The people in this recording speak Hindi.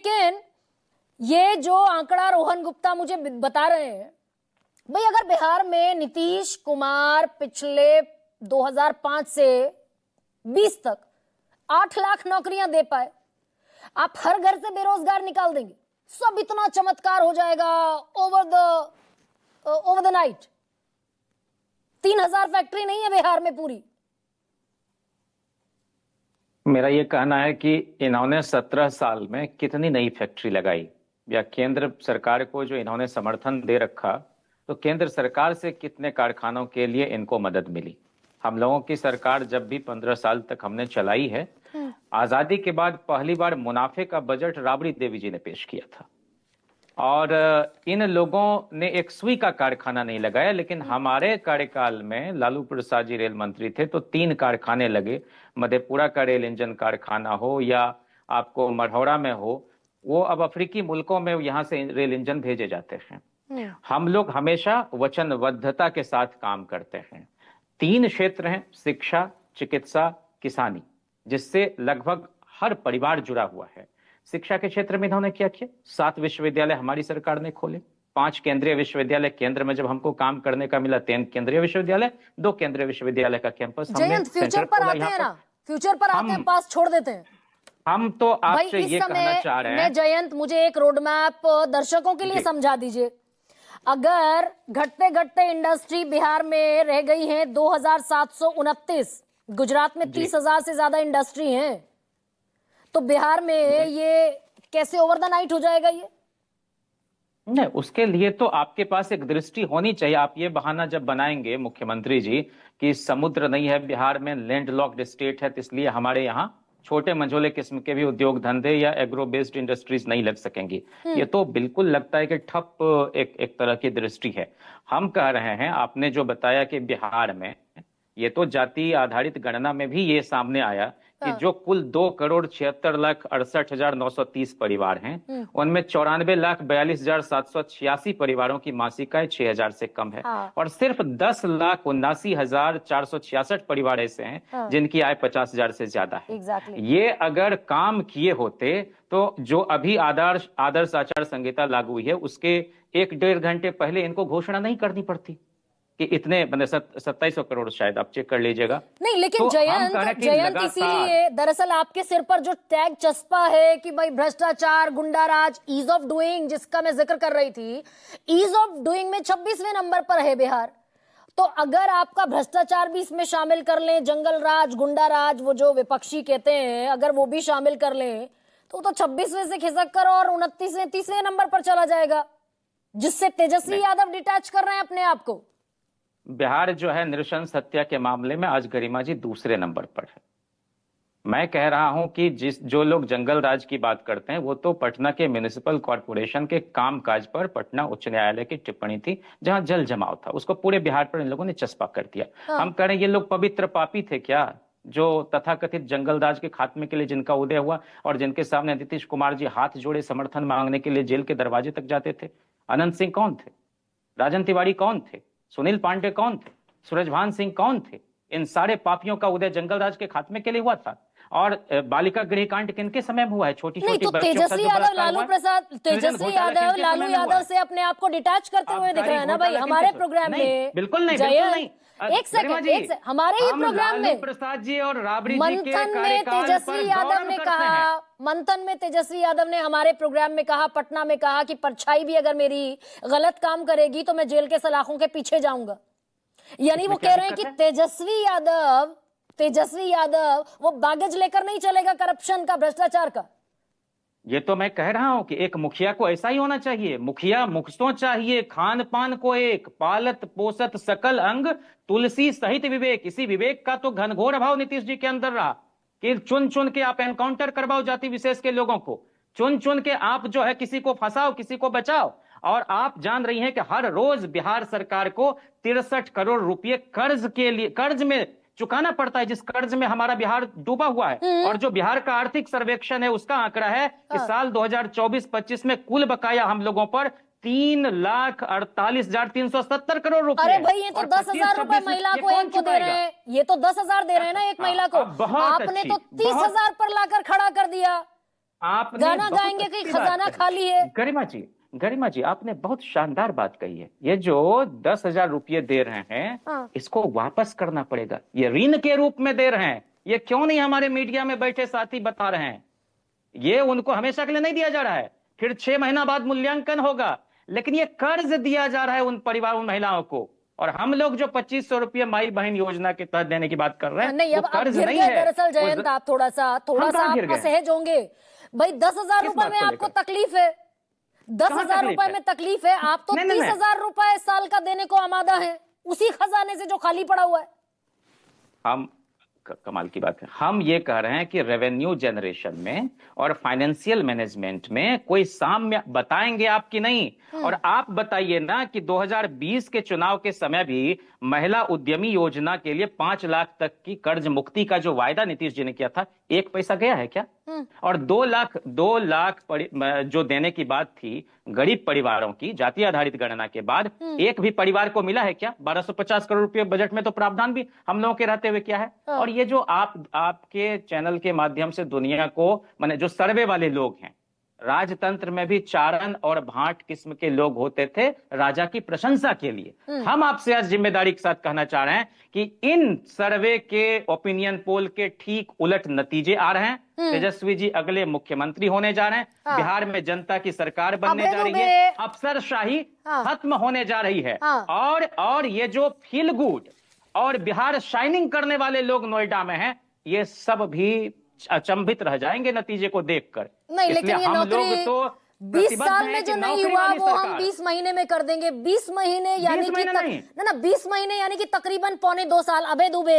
लेकिन ये जो आंकड़ा रोहन गुप्ता मुझे बता रहे हैं, भाई अगर बिहार में नीतीश कुमार पिछले 2005 से 20 तक 8 लाख नौकरियां दे पाए, आप हर घर से बेरोजगार निकाल देंगे, सब इतना चमत्कार हो जाएगा ओवर द नाइट। 3000 फैक्ट्री नहीं है बिहार में पूरी। मेरा ये कहना है कि इन्होंने 17 साल में कितनी नई फैक्ट्री लगाई, या केंद्र सरकार को जो इन्होंने समर्थन दे रखा, तो केंद्र सरकार से कितने कारखानों के लिए इनको मदद मिली। हम लोगों की सरकार जब भी 15 साल तक हमने चलाई है, आजादी के बाद पहली बार मुनाफे का बजट राबड़ी देवी जी ने पेश किया था, और इन लोगों ने एक सुई का कारखाना नहीं लगाया। लेकिन हमारे कार्यकाल में लालू प्रसाद जी रेल मंत्री थे तो 3 कारखाने लगे। मधेपुरा का रेल इंजन कारखाना हो या आपको मढ़ौरा में हो, वो अब अफ्रीकी मुल्कों में यहाँ से रेल इंजन भेजे जाते हैं। हम लोग हमेशा वचनबद्धता के साथ काम करते हैं। 3 क्षेत्र हैं, शिक्षा, चिकित्सा, किसानी, जिससे लगभग हर परिवार जुड़ा हुआ है। शिक्षा के क्षेत्र में इन्होंने क्या किया? 7 विश्वविद्यालय हमारी सरकार ने खोले, 5 केंद्रीय विश्वविद्यालय केंद्र में जब हमको काम करने का मिला, 3 केंद्रीय विश्वविद्यालय, 2 केंद्रीय विश्वविद्यालय का कैंपस हमने फ्यूचर पर आते हैं ना, फ्यूचर पर आते हैं, पास छोड़ देते हैं। हम तो आपसे ये कहना चाह रहे हैं, जयंत मुझे एक रोड मैप दर्शकों के लिए समझा दीजिए। अगर घटते घटते इंडस्ट्री बिहार में रह गई है 2729, गुजरात में 30,000 से ज्यादा इंडस्ट्री हैं, तो बिहार में ये कैसे ओवर द नाइट हो जाएगा? ये नहीं, उसके लिए तो आपके पास एक दृष्टि होनी चाहिए। आप ये बहाना जब बनाएंगे मुख्यमंत्री जी कि समुद्र नहीं है बिहार में, लैंड लॉक्ड स्टेट है, तो इसलिए हमारे यहाँ छोटे मंझोले किस्म के भी उद्योग धंधे या एग्रो बेस्ड इंडस्ट्रीज नहीं लग सकेंगी, ये तो बिल्कुल लगता है कि ठप एक तरह की दृष्टि है। हम कह रहे हैं, आपने जो बताया कि बिहार में, ये तो जाति आधारित गणना में भी ये सामने आया कि जो कुल 2,76,68,930 परिवार हैं, उनमें 94,42,786 परिवारों की मासिक आय 6,000 से कम है, और सिर्फ 10,79,466 परिवार ऐसे हैं जिनकी आय 50,000 से ज्यादा है। ये अगर काम किए होते तो जो अभी आदर्श आचार संहिता लागू हुई है, उसके 1-1.5 घंटे पहले इनको घोषणा नहीं करनी पड़ती कि इतने 2700 करोड़, शायद आप चेक कर लीजिएगा। नहीं, लेकिन तो जयंत इसीलिए दरअसल आपके सिर पर जो टैग चस्पा है कि भाई भ्रष्टाचार, गुंडाराज, ईज ऑफ डूइंग, जिसका मैं जिक्र कर रही थी, ईज ऑफ डूइंग में 26वें नंबर पर है बिहार। तो अगर आपका भ्रष्टाचार भी इसमें शामिल कर लें, जंगल राज, गुंडाराज, वो जो विपक्षी कहते हैं, अगर वो भी शामिल कर लें तो 26वें से खिसक कर और 29वें 30वें नंबर पर चला जाएगा, जिससे तेजस्वी यादव डिटैच कर रहे हैं अपने आप को। बिहार जो है नृशंस हत्या के मामले में आज गरिमा जी दूसरे नंबर पर है। मैं कह रहा हूं कि जो लोग जंगल राज की बात करते हैं, वो तो पटना के म्युनिसिपल कॉर्पोरेशन के कामकाज पर पटना उच्च न्यायालय की टिप्पणी थी, जहां जल जमाव था, उसको पूरे बिहार पर इन लोगों ने चस्पा कर दिया। हम कह रहे हैं, ये लोग पवित्र पापी थे क्या, जो तथाकथित जंगल राज के खात्मे के लिए जिनका उदय हुआ और जिनके सामने नीतीश कुमार जी हाथ जोड़े समर्थन मांगने के लिए जेल के दरवाजे तक जाते थे? अनंत सिंह कौन थे? राजन तिवारी कौन थे? सुनील पांडे कौन थे? सूरजभान सिंह कौन थे? इन सारे पापियों का उदय जंगल राज के खात्मे के लिए हुआ था। और बालिका गृह कांड किनके समय में हुआ है? छोटी छोटी बच्चियों तेजस्वी यादव, लालू यादव से अपने आप को डिटैच करते हुए दिख रहे हैं ना भाई हमारे प्रोग्राम में। बिल्कुल नहीं, एक सेकंड, हमारे ही प्रोग्राम में प्रसाद जी और राबड़ी जी मंथन में तेजस्वी यादव ने कहा, मंथन में तेजस्वी यादव ने हमारे प्रोग्राम में कहा, पटना में कहा कि परछाई भी अगर मेरी गलत काम करेगी तो मैं जेल के सलाखों के पीछे जाऊंगा। यानी वो कह रहे हैं कि तेजस्वी यादव वो बागज लेकर नहीं चलेगा करप्शन का, भ्रष्टाचार का। ये तो मैं कह रहा हूं कि एक मुखिया को ऐसा ही होना चाहिए। मुखिया मुखसों चाहिए, खान पान को एक, पालत पोसत सकल अंग, तुलसी सहित विवेक। इसी विवेक का तो घनघोर अभाव नीतीश जी के अंदर रहा कि चुन चुन के आप एनकाउंटर करवाओ जाति विशेष के लोगों को, चुन चुन के आप जो है किसी को फंसाओ, किसी को बचाओ। और आप जान रही हैं कि हर रोज बिहार सरकार को 63 करोड़ रुपए कर्ज में चुकाना पड़ता है, जिस कर्ज में हमारा बिहार डूबा हुआ है। और जो बिहार का आर्थिक सर्वेक्षण है उसका आंकड़ा है कि साल 2024-25 में कुल बकाया हम लोगों पर 3,48,370 करोड़ रुपए। अरे भाई, ये तो 10,000 रुपए महिला को एक को दे रहे हैं, ये तो 10,000 दे रहे हैं ना एक महिला को। आपने तो 30,000 पर लाकर खड़ा कर दिया। आपने गाना बहुत गाएंगे कि अच्छी बात खजाना कही। खाली है। गरिमा जी आपने बहुत शानदार बात कही है। ये जो 10,000 रुपये दे रहे हैं, हाँ। इसको वापस करना पड़ेगा। ये ऋण के रूप में दे रहे हैं। ये क्यों नहीं हमारे मीडिया में बैठे साथी बता रहे हैं? ये उनको हमेशा के लिए नहीं दिया जा रहा है, फिर 6 महीना बाद मूल्यांकन होगा, लेकिन ये कर्ज दिया जा रहा है उन परिवार, उन महिलाओं को। और हम लोग जो 2500 रुपये माई बहन योजना के तहत देने की बात कर रहे हैं, नहीं, वो अब आप कर्ज गिर नहीं गए है। दरअसल जयंत, आप थोड़ा सा हम कहाँ गिर आप गए? असहज होंगे। भाई 10,000 किस रुपए बात में को आपको लेकर? तकलीफ है, 10,000 तकलीफ रुपए है? में तकलीफ है। आप तो नहीं, नहीं, 30,000 रुपए साल का देने को आमादा है, उसी खजाने से जो खाली पड़ा हुआ है। हम कमाल की बात है। हम ये कह रहे हैं कि रेवेन्यू जनरेशन में और फाइनेंशियल मैनेजमेंट में कोई साम्य बताएंगे आप कि नहीं? और आप बताइए ना कि 2020 के चुनाव के समय भी महिला उद्यमी योजना के लिए 5 लाख तक की कर्ज मुक्ति का जो वायदा नीतीश जी ने किया था, 1 पैसा गया है क्या? और 2 लाख जो देने की बात थी गरीब परिवारों की जाति आधारित गणना के बाद, एक भी परिवार को मिला है क्या? 1250 करोड़ रुपए बजट में तो प्रावधान भी हम लोगों के रहते हुए क्या है? और ये जो आपके चैनल के माध्यम से दुनिया को, माने जो सर्वे वाले लोग हैं, राजतंत्र में भी चारण और भाट किस्म के लोग होते थे राजा की प्रशंसा के लिए। हम आपसे आज जिम्मेदारी के साथ कहना चाह रहे हैं कि इन सर्वे के, ओपिनियन पोल के ठीक उलट नतीजे आ रहे हैं। तेजस्वी जी अगले मुख्यमंत्री होने जा रहे हैं। बिहार में जनता की सरकार बनने जा रही है। अफसरशाही खत्म होने जा रही है। और ये जो फील गुड और बिहार शाइनिंग करने वाले लोग नोएडा में हैं, ये सब भी अचंभित रह जाएंगे नतीजे को देखकर। नहीं, लेकिन ये नौकरी तो 20 साल में जो नहीं हुआ वो हम 20 महीने में कर देंगे। 20 महीने यानी कि 20 महीने यानी कि तकरीबन 1.25 साल। अभय दुबे